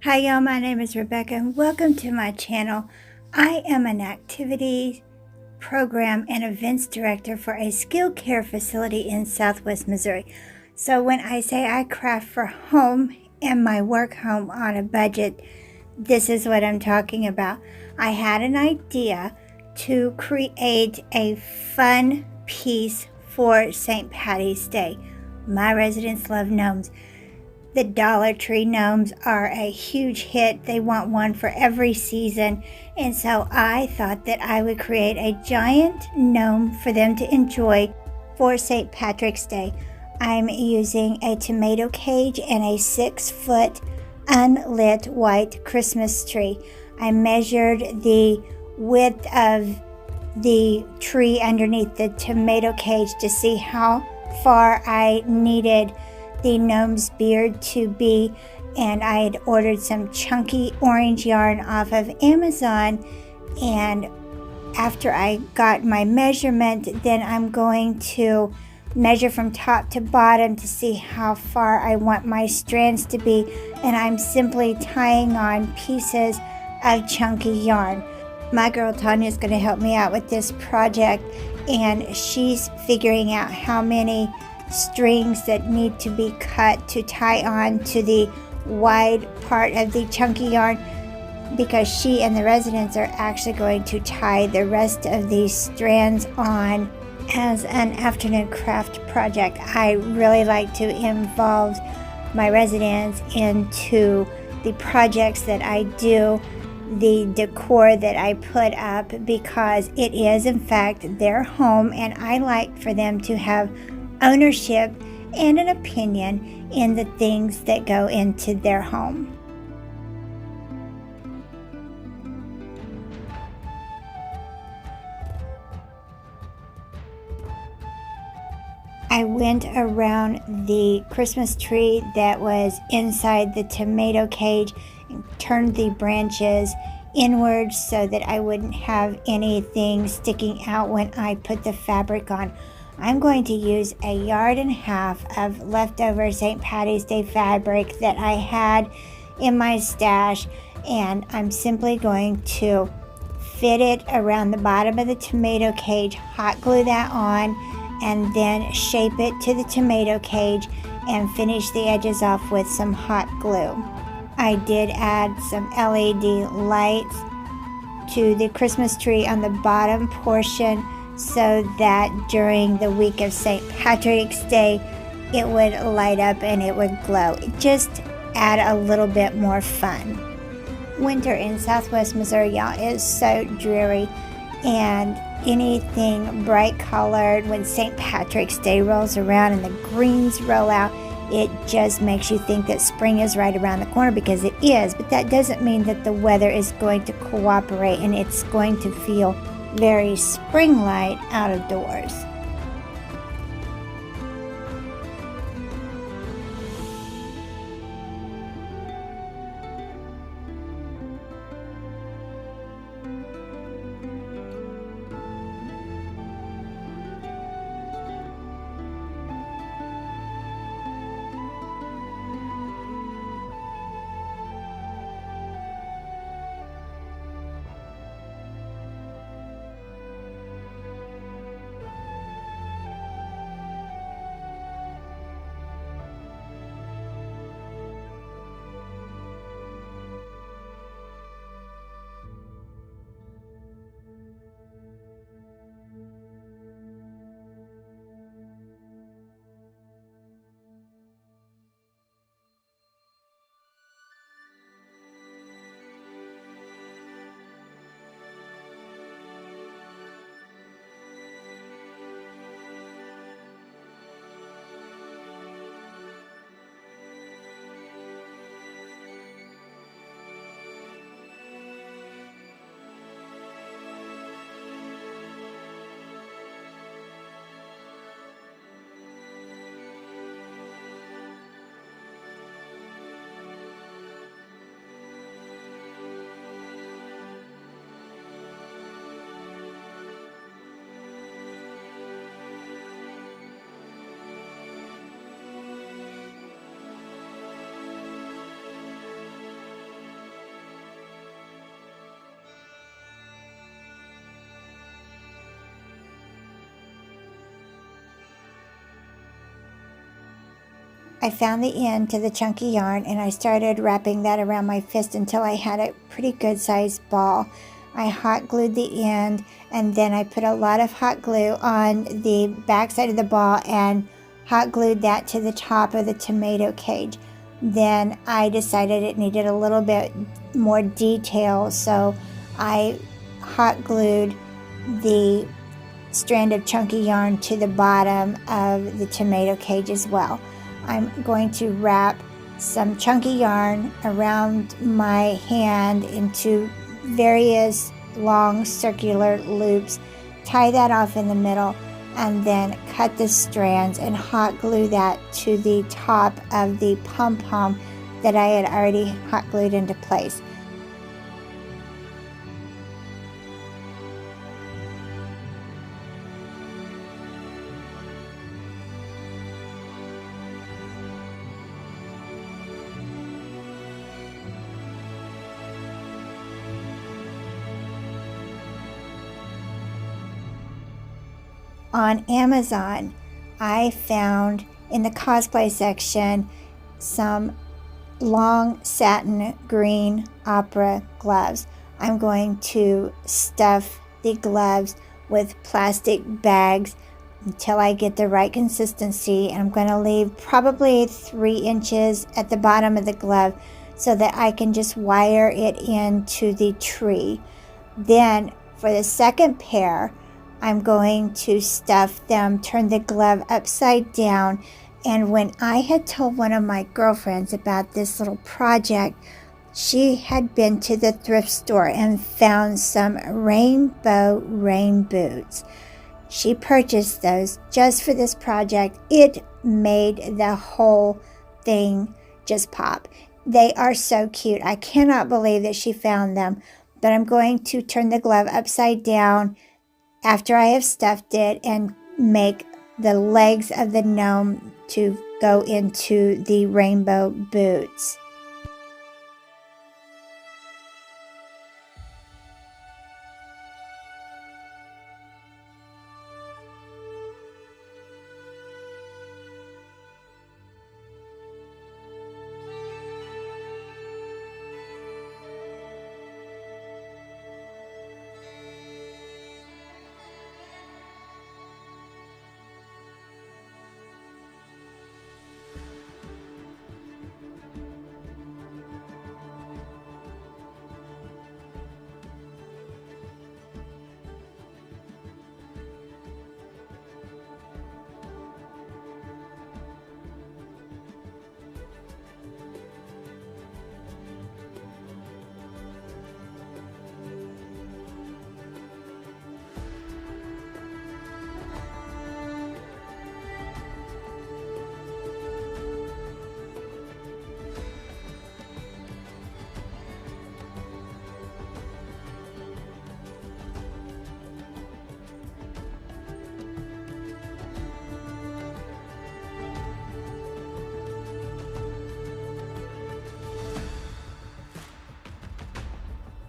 Hi y'all, my name is Rebecca and welcome to my channel. I am an activity program and events director for a skilled care facility in Southwest Missouri. So when I say I craft for home and my work home on a budget, this is what I'm talking about. I had an idea to create a fun piece for St. Patty's Day. My residents love gnomes. The Dollar Tree gnomes are a huge hit. They want one for every season. And so I thought that I would create a giant gnome for them to enjoy for St. Patrick's Day. I'm using a tomato cage and a 6-foot unlit white Christmas tree. I measured the width of the tree underneath the tomato cage to see how far I needed the gnome's beard to be, and I had ordered some chunky orange yarn off of Amazon. And after I got my measurement, then I'm going to measure from top to bottom to see how far I want my strands to be, and I'm simply tying on pieces of chunky yarn. My girl Tanya is going to help me out with this project, and she's figuring out how many strings that need to be cut to tie on to the wide part of the chunky yarn, because she and the residents are actually going to tie the rest of these strands on as an afternoon craft project. I really like to involve my residents into the projects that I do, the decor that I put up, because it is in fact their home, and I like for them to have ownership and an opinion in the things that go into their home. I went around the Christmas tree that was inside the tomato cage and turned the branches inward so that I wouldn't have anything sticking out when I put the fabric on. I'm going to use a 1.5 yards of leftover St. Patty's Day fabric that I had in my stash, and I'm simply going to fit it around the bottom of the tomato cage, hot glue that on, and then shape it to the tomato cage and finish the edges off with some hot glue. I did add some LED lights to the Christmas tree on the bottom portion so that during the week of St. Patrick's Day it would light up and it would glow. Just add a little bit more fun. Winter in Southwest Missouri, y'all, is so dreary, and anything bright colored when St. Patrick's Day rolls around and the greens roll out, it just makes you think that spring is right around the corner, because it is. But that doesn't mean that the weather is going to cooperate and it's going to feel very spring-like out of doors. I found the end to the chunky yarn and I started wrapping that around my fist until I had a pretty good sized ball. I hot glued the end, and then I put a lot of hot glue on the back side of the ball and hot glued that to the top of the tomato cage. Then I decided it needed a little bit more detail, so I hot glued the strand of chunky yarn to the bottom of the tomato cage as well. I'm going to wrap some chunky yarn around my hand into various long circular loops, tie that off in the middle, and then cut the strands and hot glue that to the top of the pom-pom that I had already hot glued into place. On Amazon, I found in the cosplay section some long satin green opera gloves. I'm going to stuff the gloves with plastic bags until I get the right consistency, and I'm going to leave probably 3 inches at the bottom of the glove so that I can just wire it into the tree. Then for the second pair, I'm going to stuff them, turn the glove upside down. And when I had told one of my girlfriends about this little project, she had been to the thrift store and found some rainbow rain boots. She purchased those just for this project. It made the whole thing just pop. They are so cute. I cannot believe that she found them. But I'm going to turn the glove upside down after I have stuffed it and make the legs of the gnome to go into the rainbow boots.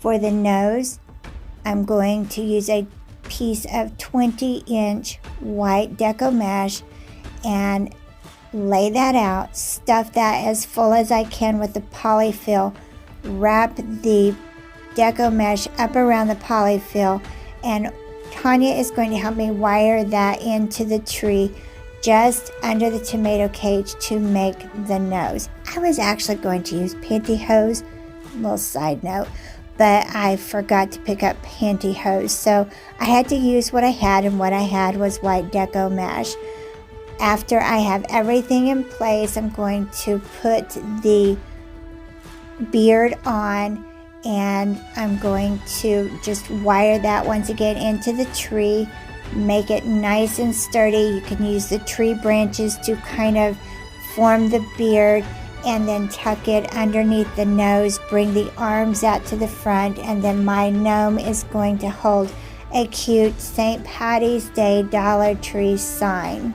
For the nose, I'm going to use a piece of 20-inch white deco mesh and lay that out, stuff that as full as I can with the polyfill, wrap the deco mesh up around the polyfill, and Tanya is going to help me wire that into the tree just under the tomato cage to make the nose. I was actually going to use pantyhose, little side note, but I forgot to pick up pantyhose, so I had to use what I had, and what I had was white deco mesh. After I have everything in place, I'm going to put the beard on, and I'm going to just wire that once again into the tree, make it nice and sturdy. You can use the tree branches to kind of form the beard, and then tuck it underneath the nose, bring the arms out to the front, and then my gnome is going to hold a cute St. Patty's Day Dollar Tree sign.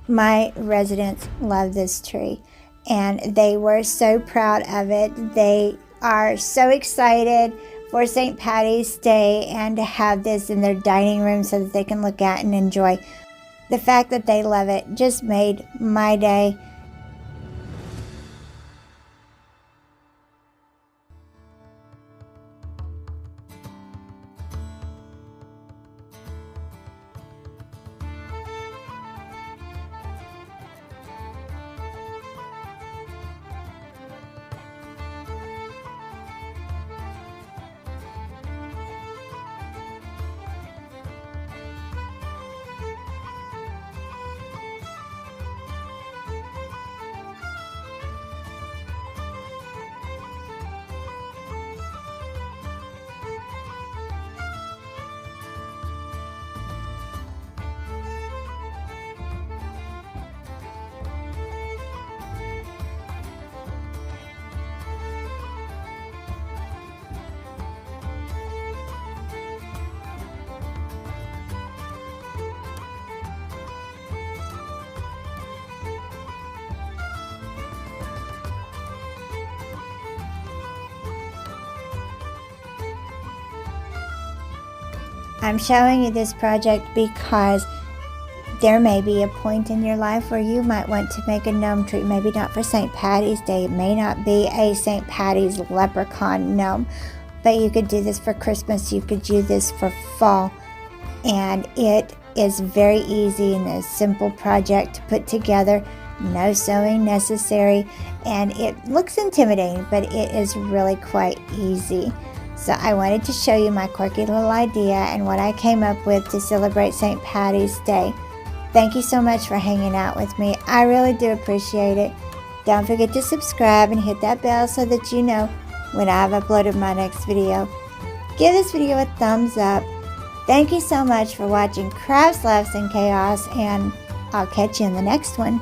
My residents love this tree, and they were so proud of it. They are so excited for St. Patty's Day and to have this in their dining room so that they can look at and enjoy. The fact that they love it just made my day. I'm showing you this project because there may be a point in your life where you might want to make a gnome tree, maybe not for St. Patty's Day. It may not be a St. Patty's leprechaun gnome, but you could do this for Christmas, you could do this for fall, and it is very easy and a simple project to put together. No sewing necessary, and it looks intimidating, but it is really quite easy. So I wanted to show you my quirky little idea and what I came up with to celebrate St. Patty's Day. Thank you so much for hanging out with me. I really do appreciate it. Don't forget to subscribe and hit that bell so that you know when I've uploaded my next video. Give this video a thumbs up. Thank you so much for watching Crafts, Laughs, and Chaos, and I'll catch you in the next one.